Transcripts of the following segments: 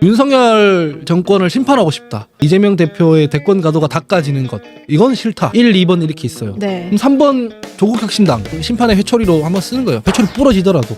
윤석열 정권을 심판하고 싶다. 이재명 대표의 대권 가도가 닦아지는 것. 이건 싫다. 1, 2번 이렇게 있어요. 네. 그럼 3번 조국혁신당 심판의 회초리로 한번 쓰는 거예요. 회초리 부러지더라도.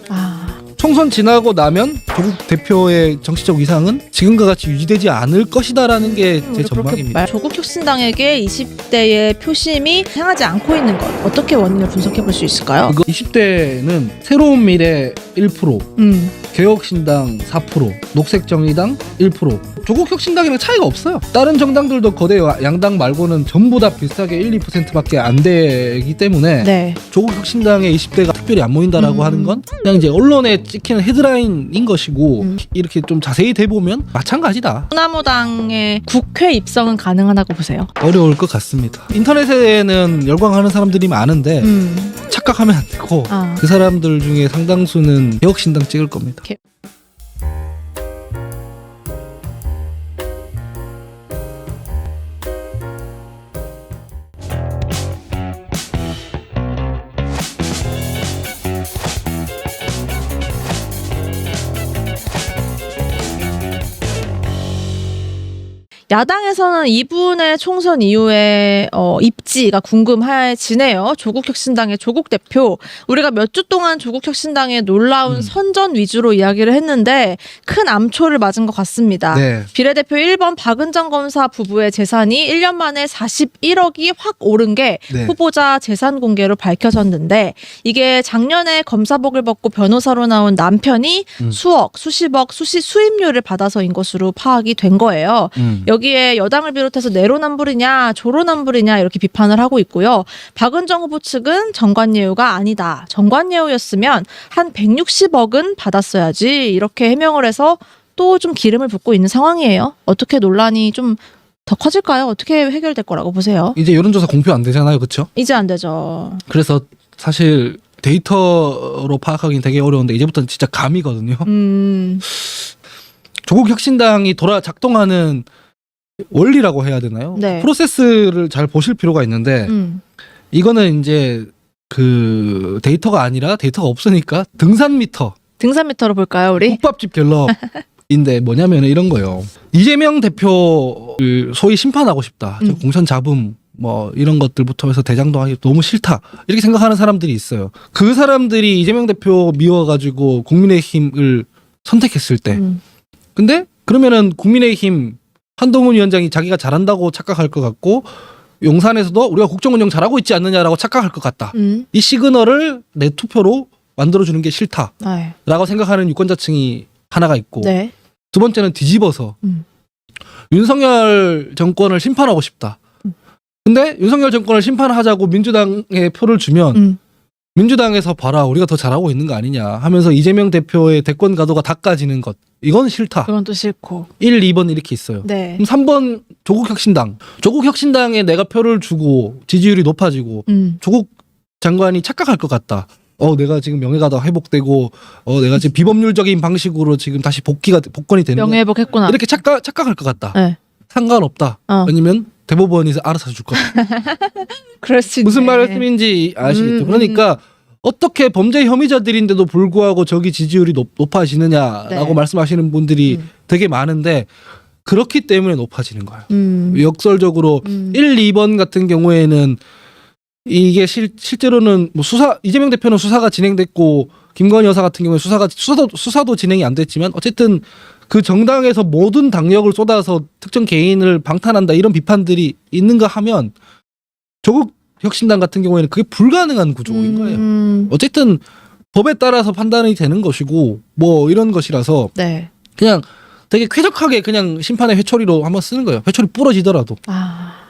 총선 지나고 나면 조국 대표의 정치적 위상은 지금과 같이 유지되지 않을 것이다라는 게 제 전망입니다. 조국혁신당에게 20대의 표심이 향하지 않고 있는 것, 어떻게 원인을 분석해 볼 수 있을까요? 20대는 새로운 미래 1%, 개혁신당 4%, 녹색정의당 1%. 조국혁신당이랑 차이가 없어요. 다른 정당들도 거대 양당 말고는 전부 다 비슷하게 1, 2%밖에 안 되기 때문에 네. 조국혁신당의 20대가 특별히 안 모인다라고 하는 건 그냥 이제 언론에 찍히는 헤드라인인 것이고 이렇게 좀 자세히 대보면 마찬가지다. 호남무당의 국회 입성은 가능하다고 보세요? 어려울 것 같습니다. 인터넷에는 열광하는 사람들이 많은데 착각하면 안 되고 그 사람들 중에 상당수는 개혁신당 찍을 겁니다. 야당에서는 이분의 총선 이후에 입지가 궁금해지네요. 조국혁신당의 조국 대표, 우리가 몇 주 동안 조국혁신당의 놀라운 선전 위주로 이야기를 했는데 큰 암초를 맞은 것 같습니다. 네. 비례대표 1번 박은정 검사 부부의 재산이 1년 만에 41억이 확 오른 게 네. 후보자 재산 공개로 밝혀졌는데, 이게 작년에 검사복을 벗고 변호사로 나온 남편이 수억, 수십억, 수임료를 받아서인 것으로 파악이 된 거예요. 여기에 여당을 비롯해서 내로남불이냐 조로남불이냐 이렇게 비판을 하고 있고요. 박은정 후보 측은 정관예우가 아니다. 정관예우였으면 한 160억은 받았어야지, 이렇게 해명을 해서 또 좀 기름을 붓고 있는 상황이에요. 어떻게 논란이 좀 더 커질까요? 어떻게 해결될 거라고 보세요? 이제 여론조사 공표 안 되잖아요, 그렇죠? 이제 안 되죠. 그래서 사실 데이터로 파악하기는 되게 어려운데 이제부터는 진짜 감이거든요. 조국혁신당이 작동하는 원리라고 해야 되나요? 네. 프로세스를 잘 보실 필요가 있는데 이거는 이제 그 데이터가 아니라, 데이터가 없으니까 등산미터로 볼까요, 우리? 국밥집 갤럽인데 뭐냐면 이런 거예요. 이재명 대표를 소위 심판하고 싶다. 공천 잡음 뭐 이런 것들부터 해서 대장동 하기 너무 싫다, 이렇게 생각하는 사람들이 있어요. 그 사람들이 이재명 대표 미워가지고 국민의힘을 선택했을 때 근데 그러면은 국민의힘 한동훈 위원장이 자기가 잘한다고 착각할 것 같고, 용산에서도 우리가 국정운영 잘하고 있지 않느냐라고 착각할 것 같다. 이 시그널을 내 투표로 만들어주는 게 싫다라고 생각하는 유권자층이 하나가 있고, 네. 두 번째는 뒤집어서 윤석열 정권을 심판하고 싶다. 근데 윤석열 정권을 심판하자고 민주당에 표를 주면 민주당에서 봐라, 우리가 더 잘하고 있는 거 아니냐 하면서 이재명 대표의 대권 가도가 닦아지는 것. 이건 싫다. 그건 또 싫고. 1, 2번 이렇게 있어요. 네. 그럼 3번 조국혁신당. 조국혁신당에 내가 표를 주고 지지율이 높아지고 조국 장관이 착각할 것 같다. 내가 지금 명예가 다 회복되고 내가 지금 비법률적인 방식으로 지금 다시 복권이 되는 명예회복했구나. 이렇게 착각할 것 같다. 네. 상관없다. 아니면 대법원에서 알아서 줄 거다. 그럴 수 있네. 무슨 말씀인지 아시겠죠? 그러니까 어떻게 범죄 혐의자들인데도 불구하고 저기 지지율이 높아지느냐라고 네. 말씀하시는 분들이 되게 많은데, 그렇기 때문에 높아지는 거예요. 역설적으로 1, 2번 같은 경우에는 이게 실제로는 뭐 이재명 대표는 수사가 진행됐고, 김건희 여사 같은 경우에 수사도 진행이 안 됐지만 어쨌든 그 정당에서 모든 당력을 쏟아서 특정 개인을 방탄한다, 이런 비판들이 있는가 하면 조국 혁신당 같은 경우에는 그게 불가능한 구조인 거예요. 어쨌든 법에 따라서 판단이 되는 것이고 뭐 이런 것이라서 네. 그냥 되게 쾌적하게 그냥 심판의 회초리로 한번 쓰는 거예요. 회초리 부러지더라도.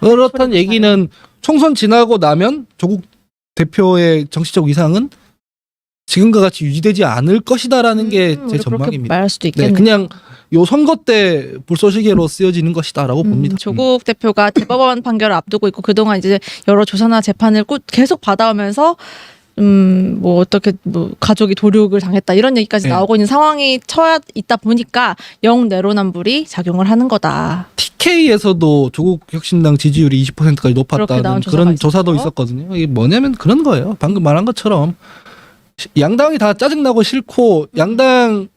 그렇다는 얘기는 총선 지나고 나면 조국 대표의 정치적 위상은 지금과 같이 유지되지 않을 것이다라는 게 제 전망입니다. 그렇게 말할 수도 있겠네요. 네, 그냥 요 선거 때 불쏘시개로 쓰여지는 것이다라고 봅니다. 조국 대표가 대법원 판결을 앞두고 있고 그동안 이제 여러 조사나 재판을 계속 받아오면서 뭐 어떻게 뭐 가족이 도륙을 당했다 이런 얘기까지 나오고 있는 상황이 처해 있다 보니까 영 내로남불이 작용을 하는 거다. TK에서도 조국 혁신당 지지율이 20%까지 높았다는 그런 조사도 있었거든요. 이게 뭐냐면 그런 거예요. 방금 말한 것처럼 양당이 다 짜증나고 싫고 양당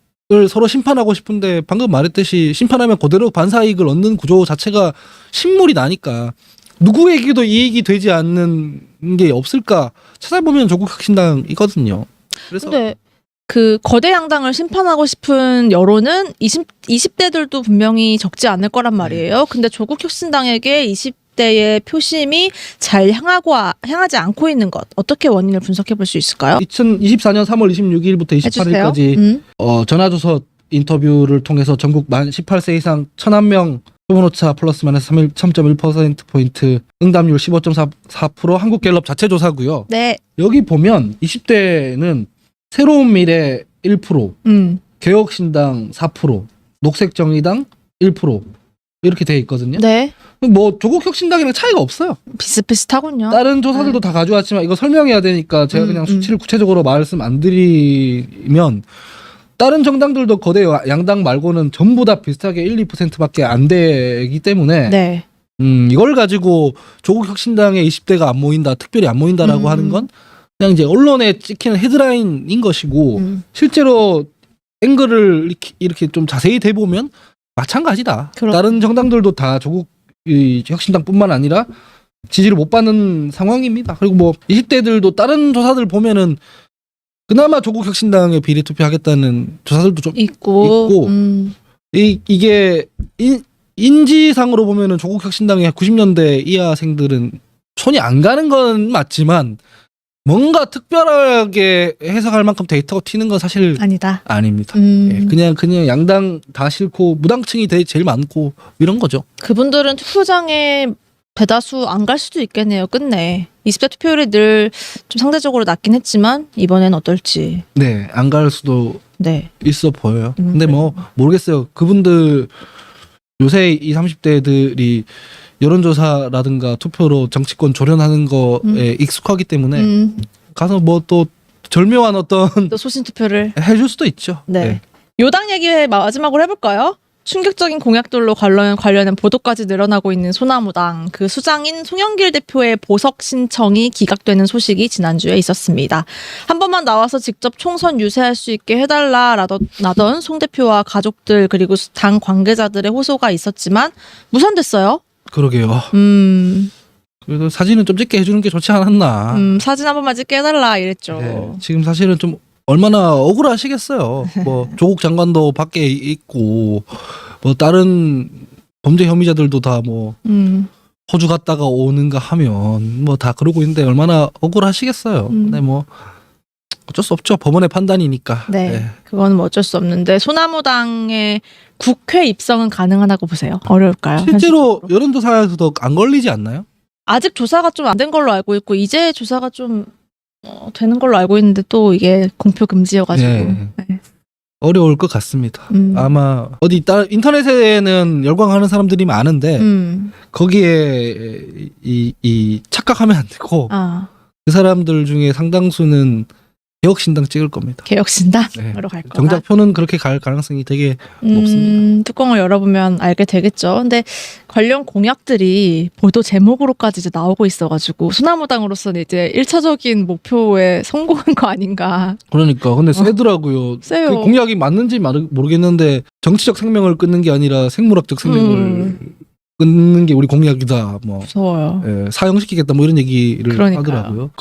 서로 심판하고 싶은데 방금 말했듯이 심판하면 그대로 반사이익을 얻는 구조 자체가 신물이 나니까 누구에게도 이익이 되지 않는 게 없을까 찾아보면 조국 혁신당이거든요. 그래서 근데 그 거대 양당을 심판하고 싶은 여론은 20대들도 분명히 적지 않을 거란 말이에요. 근데 조국 혁신당에게 20대의 표심이 잘 향하지 않고 있는 것, 어떻게 원인을 분석해 볼 수 있을까요? 2024년 3월 26일부터 해주세요. 28일까지 전화조서 인터뷰를 통해서 전국 만 18세 이상 1,000명 표본오차 플러스 마이너스 3.1%포인트 응답률 15.4% 한국갤럽 자체 조사고요. 네. 여기 보면 20대는 새로운 미래 1%, 개혁신당 4%, 녹색정의당 1% 이렇게 돼 있거든요. 네. 뭐 조국 혁신당이랑 차이가 없어요. 비슷비슷하군요. 다른 조사들도 다 가져왔지만 이거 설명해야 되니까 제가 그냥 수치를 구체적으로 말씀 안 드리면 다른 정당들도 거대 양당 말고는 전부 다 비슷하게 1, 2%밖에 안 되기 때문에 네. 이걸 가지고 조국 혁신당의 20대가 안 모인다, 특별히 안 모인다라고 하는 건 그냥 이제 언론에 찍히는 헤드라인인 것이고 실제로 앵글을 이렇게 좀 자세히 대보면 마찬가지다. 다른 정당들도 다 조국 혁신당뿐만 아니라 지지를 못 받는 상황입니다. 그리고 뭐 20대들도 다른 조사들 보면은 그나마 조국 혁신당에 비례 투표하겠다는 조사들도 좀 있고 이게 인지상으로 보면은 조국 혁신당의 90년대 이하생들은 손이 안 가는 건 맞지만 뭔가 특별하게 해석할 만큼 데이터가 튀는 건 사실 아니다. 아닙니다. 예, 그냥 양당 다 싫고 무당층이 제일 많고 이런 거죠. 그분들은 투표장에 대다수 안 갈 수도 있겠네요. 끝내 20대 투표율이 늘 좀 상대적으로 낮긴 했지만 이번엔 어떨지. 네, 안 갈 수도 네. 있어 보여요. 근데 뭐 모르겠어요. 그분들 요새 20, 30대들이 여론조사라든가 투표로 정치권 조련하는 거에 익숙하기 때문에 가서 뭐 또 절묘한 어떤 또 소신 투표를 해줄 수도 있죠. 네. 요당 얘기 마지막으로 해볼까요? 충격적인 공약들로 관련된 보도까지 늘어나고 있는 소나무당, 그 수장인 송영길 대표의 보석 신청이 기각되는 소식이 지난주에 있었습니다. 한 번만 나와서 직접 총선 유세할 수 있게 해달라라던 송 대표와 가족들 그리고 당 관계자들의 호소가 있었지만 무산됐어요. 그러게요. 그래도 사진은 좀 찍게 해주는 게 좋지 않았나. 사진 한 번만 찍게 해달라 이랬죠. 네, 지금 사실은 좀 얼마나 억울하시겠어요. 뭐 조국 장관도 밖에 있고 뭐 다른 범죄 혐의자들도 다 뭐 호주 갔다가 오는가 하면 뭐 다 그러고 있는데 얼마나 억울하시겠어요. 근데 뭐 어쩔 수 없죠. 법원의 판단이니까. 네, 네. 그건 뭐 어쩔 수 없는데 소나무당의 국회 입성은 가능하다고 보세요? 어려울까요? 실제로 현실적으로? 여론조사에서도 안 걸리지 않나요? 아직 조사가 좀 안 된 걸로 알고 있고 이제 조사가 좀 되는 걸로 알고 있는데 또 이게 공표 금지여가지고 네. 네. 어려울 것 같습니다. 아마 어디 인터넷에는 열광하는 사람들이 많은데 거기에 이 착각하면 안 되고 그 사람들 중에 상당수는 개혁신당 찍을 겁니다. 개혁신당으로 네. 갈 거다. 정작표는 그렇게 갈 가능성이 되게 높습니다. 뚜껑을 열어보면 알게 되겠죠. 근데 관련 공약들이 보도 제목으로까지 이제 나오고 있어가지고 소나무당으로서는 이제 1차적인 목표에 성공한 거 아닌가. 그러니까 근데 세더라고요. 세요. 그 공약이 맞는지 모르겠는데 정치적 생명을 끊는 게 아니라 생물학적 생명을 끊는 게 우리 공약이다. 뭐 무서워요. 예, 사형시키겠다 뭐 이런 얘기를 그러니까요. 하더라고요.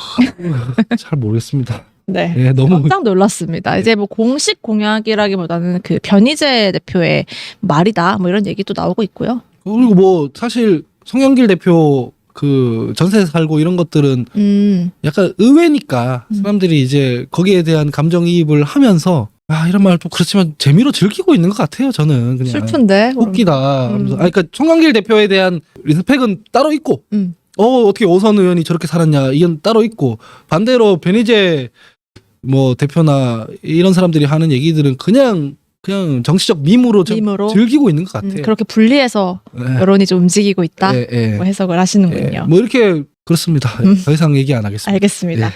잘 모르겠습니다. 네. 예, 너무 깜짝 놀랐습니다. 이제 뭐 공식 공약이라기보다는 그 변희재 대표의 말이다. 뭐 이런 얘기도 나오고 있고요. 그리고 뭐 사실 송영길 대표 그 전세 살고 이런 것들은 약간 의외니까 사람들이 이제 거기에 대한 감정이입을 하면서 이런 말 또 그렇지만 재미로 즐기고 있는 것 같아요. 저는 그냥 슬픈데 웃기다. 하면서. 그러니까 송영길 대표에 대한 리스펙은 따로 있고 어떻게 오선 의원이 저렇게 살았냐 이건 따로 있고 반대로 변희재 뭐 대표나 이런 사람들이 하는 얘기들은 그냥 정치적 밈으로 즐기고 있는 것 같아요. 그렇게 분리해서 네. 여론이 좀 움직이고 있다. 네. 뭐 해석을 하시는군요. 뭐 이렇게 그렇습니다. 더 이상 얘기 안 하겠습니다. 알겠습니다. 예.